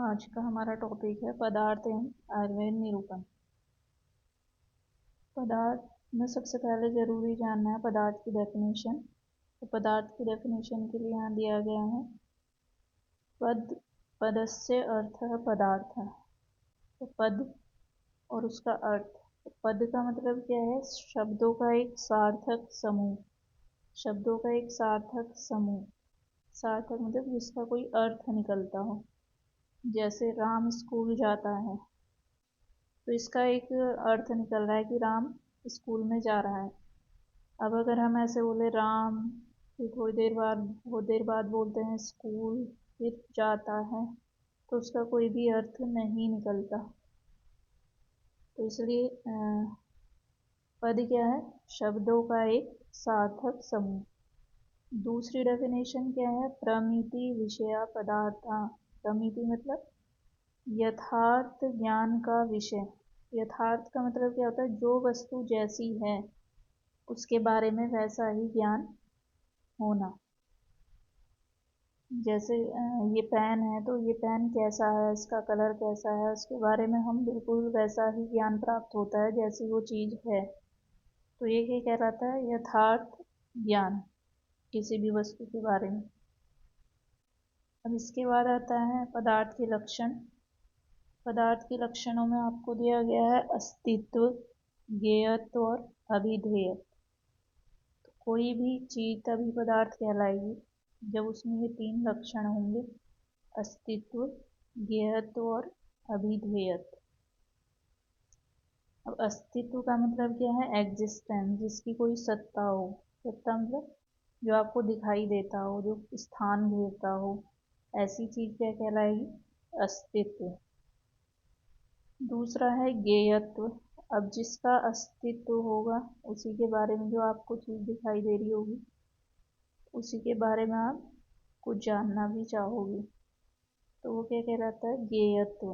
आज का हमारा टॉपिक है पदार्थ एवं आयुर्वेद निरूपण। पदार्थ में सबसे पहले जरूरी जानना है पदार्थ की डेफिनेशन। तो पदार्थ की डेफिनेशन के लिए यहाँ दिया गया है पद पदस्य अर्थ है पदार्थ है। तो पद और उसका अर्थ। तो पद का मतलब क्या है? शब्दों का एक सार्थक समूह। शब्दों का एक सार्थक समूह। सार्थक मतलब जिसका कोई अर्थ निकलता हो। जैसे राम स्कूल जाता है तो इसका एक अर्थ निकल रहा है कि राम स्कूल में जा रहा है। अब अगर हम ऐसे बोले राम, फिर बहुत देर बाद बोलते हैं स्कूल, फिर जाता है, तो उसका कोई भी अर्थ नहीं निकलता। तो इसलिए पद क्या है? शब्दों का एक सार्थक समूह। दूसरी डेफिनेशन क्या है? प्रमिति विषया पदार्था। प्रमिति मतलब यथार्थ ज्ञान का विषय। यथार्थ का मतलब क्या होता है? जो वस्तु जैसी है उसके बारे में वैसा ही ज्ञान होना। जैसे ये पेन है तो ये पेन कैसा है, इसका कलर कैसा है, उसके बारे में हम बिल्कुल वैसा ही ज्ञान प्राप्त होता है जैसी वो चीज़ है। तो ये क्या कहलाता है? यथार्थ ज्ञान किसी भी वस्तु के बारे में। अब इसके बाद आता है पदार्थ के लक्षण। पदार्थ के लक्षणों में आपको दिया गया है अस्तित्व, ज्ञेयत्व और अभिधेयत्व। तो कोई भी चीज तभी पदार्थ कहलाएगी जब उसमें ये तीन लक्षण होंगे: अस्तित्व, ज्ञेयत्व और अभिधेयत्व। अब अस्तित्व का मतलब क्या है? एग्जिस्टेंस, जिसकी कोई सत्ता हो। सत्ता मतलब जो आपको दिखाई देता हो, जो स्थान घेरता हो, ऐसी चीज क्या कहलाएगी? अस्तित्व। दूसरा है ज्ञेयत्व। अब जिसका अस्तित्व होगा उसी के बारे में, जो आपको चीज़ दिखाई दे रही होगी उसी के बारे में आप कुछ जानना भी चाहोगे, तो वो क्या कहलाता है? ज्ञेयत्व।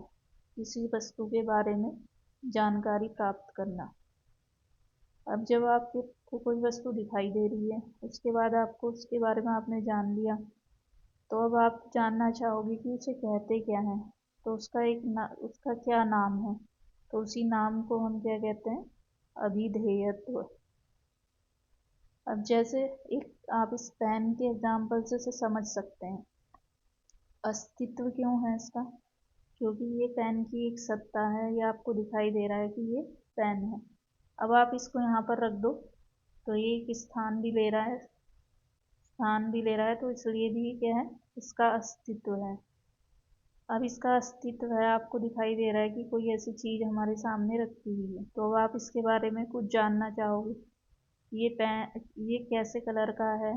किसी वस्तु के बारे में जानकारी प्राप्त करना। अब जब आपको कोई वस्तु दिखाई दे रही है, उसके बाद आपको उसके बारे में आपने जान लिया, तो अब आप जानना चाहोगे कि उसे कहते क्या है। तो उसका क्या नाम है। तो उसी नाम को हम क्या कहते हैं? अभिधेयत्व। अब जैसे एक आप इस पेन के एग्जाम्पल से समझ सकते हैं अस्तित्व क्यों है इसका। क्योंकि ये पेन की एक सत्ता है, ये आपको दिखाई दे रहा है कि ये पेन है। अब आप इसको यहाँ पर रख दो तो ये एक स्थान भी ले रहा है, तो इसलिए भी क्या है? इसका अस्तित्व है। अब इसका अस्तित्व है, आपको दिखाई दे रहा है कि कोई ऐसी चीज़ हमारे सामने रखी हुई है, तो अब आप इसके बारे में कुछ जानना चाहोगे। ये कैसे कलर का है?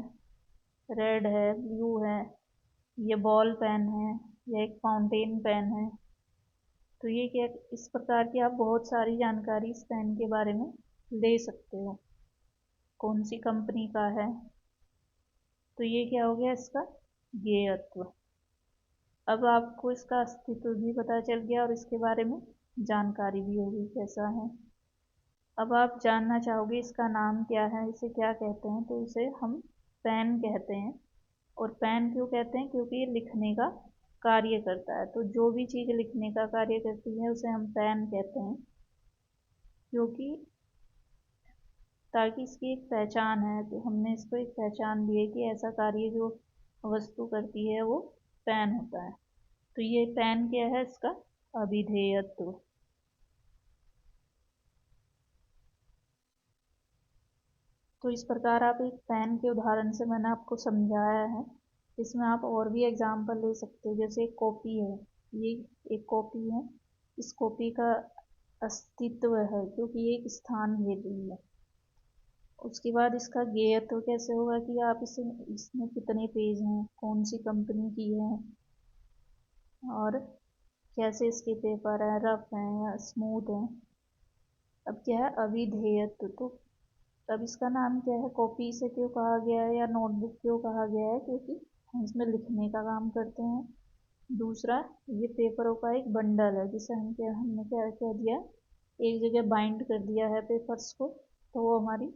रेड है, ब्लू है, ये बॉल पेन है या एक फाउंटेन पेन है। तो ये क्या, इस प्रकार की आप बहुत सारी जानकारी इस पेन के बारे में ले सकते हो। कौन सी कंपनी का है, तो ये क्या हो गया? इसका ज्ञेयत्व। अब आपको इसका अस्तित्व भी पता चल गया और इसके बारे में जानकारी भी होगी कैसा है। अब आप जानना चाहोगे इसका नाम क्या है, इसे क्या कहते हैं। तो इसे हम पेन कहते हैं। और पेन क्यों कहते हैं? क्योंकि ये लिखने का कार्य करता है। तो जो भी चीज़ लिखने का कार्य करती है उसे हम पेन कहते हैं। क्योंकि ताकि इसकी एक पहचान है, तो हमने इसको एक पहचान दी है कि ऐसा कार्य जो वस्तु करती है वो पेन होता है। तो ये पेन क्या है? इसका अभिधेयत्व। तो इस प्रकार आप एक पेन के उदाहरण से मैंने आपको समझाया है। इसमें आप और भी एग्जाम्पल ले सकते हो। जैसे एक कॉपी है, ये एक कॉपी है, इस कॉपी का अस्तित्व है क्योंकि ये एक स्थान घेर रही है। उसके बाद इसका ज्ञेयत्व कैसे होगा कि आप इसमें कितने पेज हैं, कौन सी कंपनी की है, और कैसे इसके पेपर है, रफ हैं या स्मूथ हैं। अब क्या है? अभिधेयत्व। तो अब इसका नाम क्या है? कॉपी से क्यों कहा गया है या नोटबुक क्यों कहा गया है? क्योंकि हम इसमें लिखने का काम करते हैं। दूसरा, ये पेपरों का एक बंडल है जिसे हमने क्या कह दिया, एक जगह बाइंड कर दिया है पेपर्स को, तो वो हमारी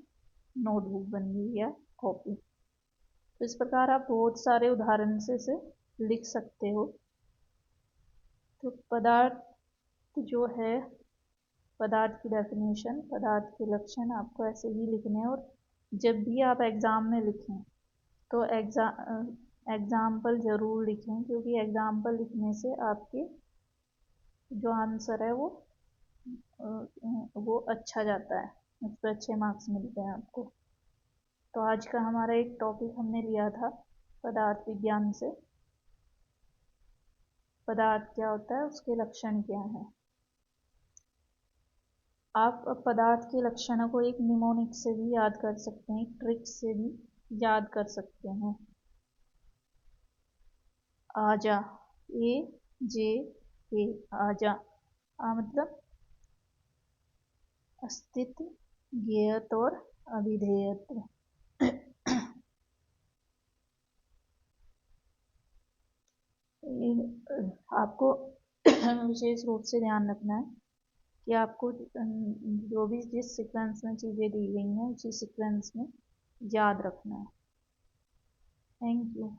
नोटबुक बन गई या कॉपी। तो इस प्रकार आप बहुत सारे उदाहरण से इसे लिख सकते हो। तो पदार्थ जो है, पदार्थ की डेफिनेशन, पदार्थ के लक्षण आपको ऐसे ही लिखने हैं। और जब भी आप एग्ज़ाम में लिखें तो एग्ज़ाम्पल ज़रूर लिखें, क्योंकि एग्ज़ाम्पल लिखने से आपके जो आंसर है वो अच्छा जाता है, उस पर अच्छे मार्क्स मिलते हैं आपको। तो आज का हमारा एक टॉपिक हमने लिया था पदार्थ विज्ञान से, पदार्थ क्या होता है, उसके लक्षण क्या हैं। आप पदार्थ के लक्षणों को एक निमोनिक से भी याद कर सकते हैं, एक ट्रिक से भी याद कर सकते हैं। आजा, ए जे ए, आजा, आ मतलब अस्तित्व, ज्ञेयत्व और अभिधेयत्व। आपको विशेष रूप से ध्यान रखना है कि आपको जो भी जिस सीक्वेंस में चीज़ें दी गई हैं उसी सीक्वेंस में याद रखना है। Thank you.